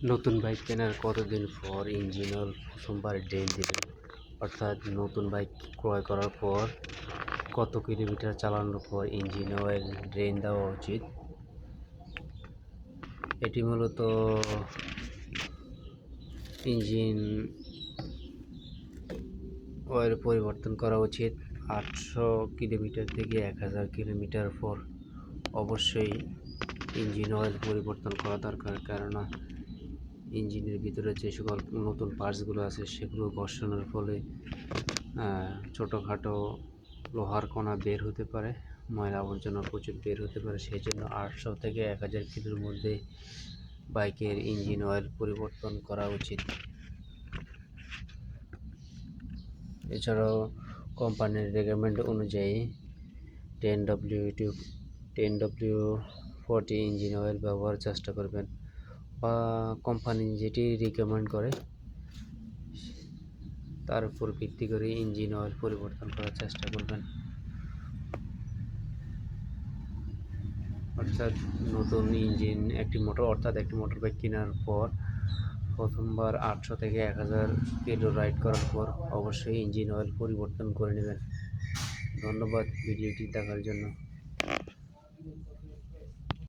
নতুন বাইক কেনার কতদিন পর ইঞ্জিন অয়েল প্রথমবার ড্রেন দিবেন? অর্থাৎ নতুন বাইক ক্রয় করার পর কত কিলোমিটার চালানোর পর ইঞ্জিন অয়েল ড্রেন দেওয়া উচিত? এটি মূলত ইঞ্জিন অয়েল পরিবর্তন করা উচিত 800 কিলোমিটার থেকে 1000 কিলোমিটার পর। অবশ্যই ইঞ্জিন অয়েল পরিবর্তন করা দরকার, কেননা ইঞ্জিনের ভিতরে যে সকল নতুন পার্টসগুলো আছে সেগুলো ঘর্ষণের ফলে ছোটোখাটো লোহার কণা বের হতে পারে, ময়লা আবর্জনা প্রচুর বের হতে পারে। সেই জন্য 800 থেকে 1000 কিলোর মধ্যে বাইকের ইঞ্জিন অয়েল পরিবর্তন করা উচিত। এছাড়াও কোম্পানির রেকমেন্ড অনুযায়ী 10W40 ইঞ্জিন অয়েল ব্যবহারের চেষ্টা করবেন, বা কোম্পানি যেটি রিকমেন্ড করে তার উপর ভিত্তি করে ইঞ্জিন অয়েল পরিবর্তন করার চেষ্টা করবেন। অর্থাৎ নতুন ইঞ্জিন একটি মোটর বাইক কেনার পর প্রথমবার 800 থেকে 1000 কিলো রাইড করার পর অবশ্যই ইঞ্জিন অয়েল পরিবর্তন করে নেবেন। ধন্যবাদ ভিডিওটি দেখার জন্য।